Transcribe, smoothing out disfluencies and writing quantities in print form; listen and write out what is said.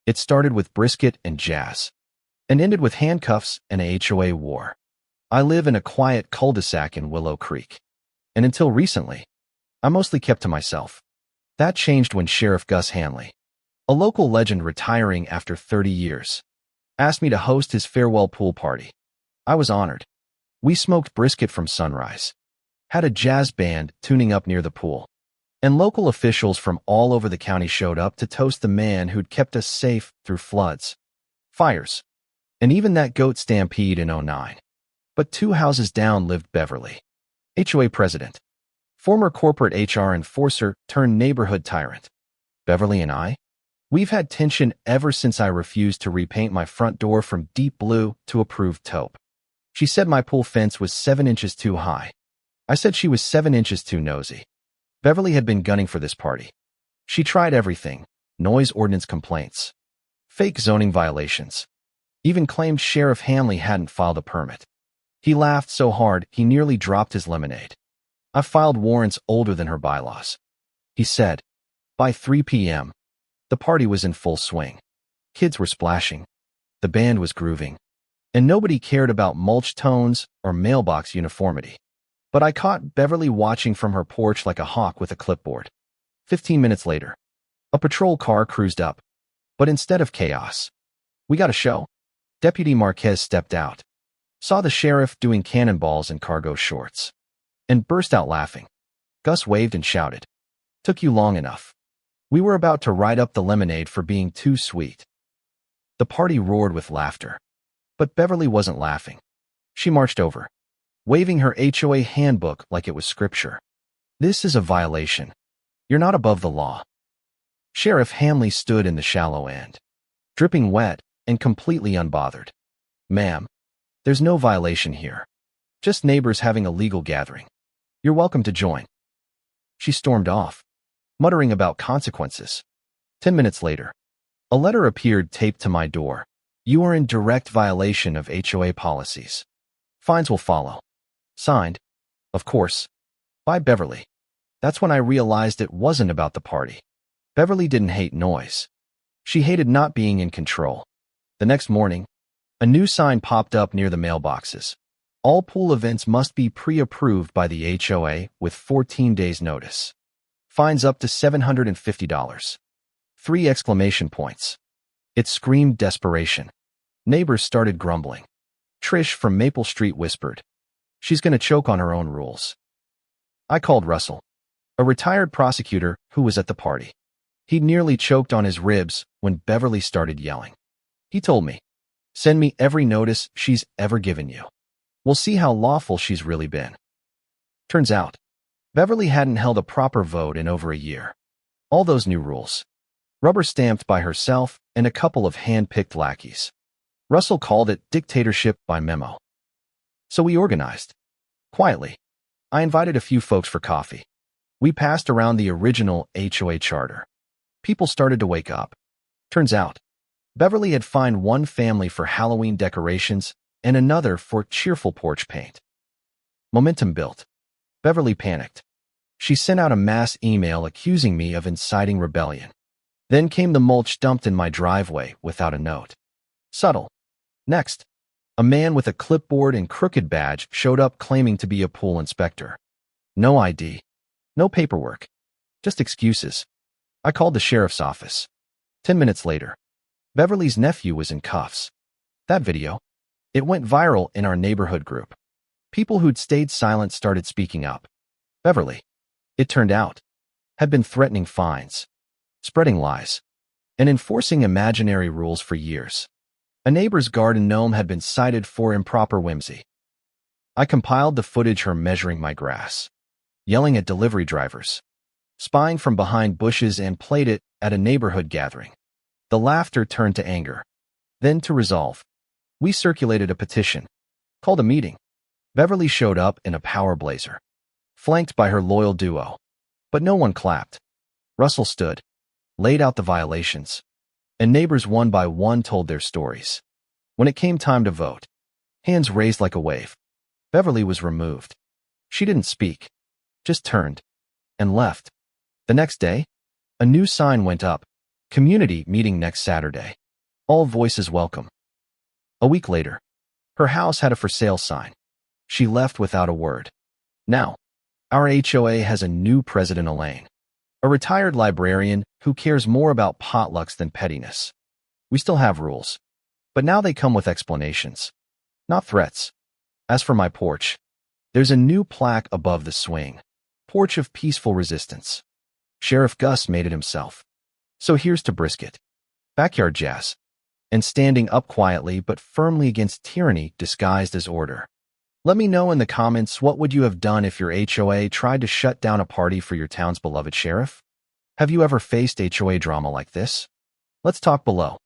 It started with brisket and jazz, and ended with handcuffs and a HOA war. I live in a quiet cul-de-sac in Willow Creek, and until recently, I mostly kept to myself. That changed when Sheriff Gus Hanley, a local legend retiring after 30 years, asked me to host his farewell pool party. I was honored. We smoked brisket from sunrise, had a jazz band tuning up near the pool, and local officials from all over the county showed up to toast the man who'd kept us safe through floods, fires, and even that goat stampede in '09. But 2 houses down lived Beverly, HOA president, former corporate HR enforcer turned neighborhood tyrant. Beverly and I, we've had tension ever since I refused to repaint my front door from deep blue to approved taupe. She said my pool fence was 7 inches too high. I said she was 7 inches too nosy. Beverly had been gunning for this party. She tried everything: noise ordinance complaints, fake zoning violations, even claimed Sheriff Hanley hadn't filed a permit. He laughed so hard he nearly dropped his lemonade. I filed warrants older than her bylaws. He said. By 3 p.m., the party was in full swing. Kids were splashing. The band was grooving. And nobody cared about mulch tones or mailbox uniformity. But I caught Beverly watching from her porch like a hawk with a clipboard. 15 minutes later, a patrol car cruised up. But instead of chaos, we got a show. Deputy Marquez stepped out, saw the sheriff doing cannonballs in cargo shorts, and burst out laughing. Gus waved and shouted, "Took you long enough." We were about to write up the lemonade for being too sweet. The party roared with laughter. But Beverly wasn't laughing. She marched over, waving her HOA handbook like it was scripture. "This is a violation. You're not above the law." Sheriff Hanley stood in the shallow end, dripping wet and completely unbothered. "Ma'am, there's no violation here. Just neighbors having a legal gathering. You're welcome to join." She stormed off, muttering about consequences. 10 minutes later, a letter appeared taped to my door. "You are in direct violation of HOA policies. Fines will follow." Signed, of course, by Beverly. That's when I realized it wasn't about the party. Beverly didn't hate noise. She hated not being in control. The next morning, a new sign popped up near the mailboxes. All pool events must be pre-approved by the HOA with 14 days notice. Fines up to $750. 3 exclamation points. It screamed desperation. Neighbors started grumbling. Trish from Maple Street whispered, "She's going to choke on her own rules." I called Russell, a retired prosecutor who was at the party. He'd nearly choked on his ribs when Beverly started yelling. He told me, "Send me every notice she's ever given you. We'll see how lawful she's really been." Turns out, Beverly hadn't held a proper vote in over a year. All those new rules, rubber-stamped by herself and a couple of hand-picked lackeys. Russell called it dictatorship by memo. So we organized. Quietly, I invited a few folks for coffee. We passed around the original HOA charter. People started to wake up. Turns out, Beverly had fined one family for Halloween decorations and another for cheerful porch paint. Momentum built. Beverly panicked. She sent out a mass email accusing me of inciting rebellion. Then came the mulch dumped in my driveway without a note. Subtle. Next, a man with a clipboard and crooked badge showed up claiming to be a pool inspector. No ID. No paperwork. Just excuses. I called the sheriff's office. 10 minutes later, Beverly's nephew was in cuffs. That video, it went viral in our neighborhood group. People who'd stayed silent started speaking up. Beverly, it turned out, had been threatening fines, spreading lies, and enforcing imaginary rules for years. A neighbor's garden gnome had been cited for improper whimsy. I compiled the footage her measuring my grass, yelling at delivery drivers, spying from behind bushes, and played it at a neighborhood gathering. The laughter turned to anger, then to resolve. We circulated a petition, called a meeting. Beverly showed up in a power blazer, flanked by her loyal duo. But no one clapped. Russell stood, laid out the violations, and neighbors one by one told their stories. When it came time to vote, hands raised like a wave. Beverly was removed. She didn't speak, just turned and left. The next day, a new sign went up, Community meeting next Saturday. All voices welcome. A week later, her house had a for sale sign. She left without a word. Now, our HOA has a new president, Elaine, a retired librarian who cares more about potlucks than pettiness. We still have rules, but now they come with explanations, not threats. As for my porch, there's a new plaque above the swing. Porch of peaceful resistance. Sheriff Gus made it himself. So here's to brisket, backyard jazz, and standing up quietly but firmly against tyranny disguised as order. Let me know in the comments, what would you have done if your HOA tried to shut down a party for your town's beloved sheriff? Have you ever faced HOA drama like this? Let's talk below.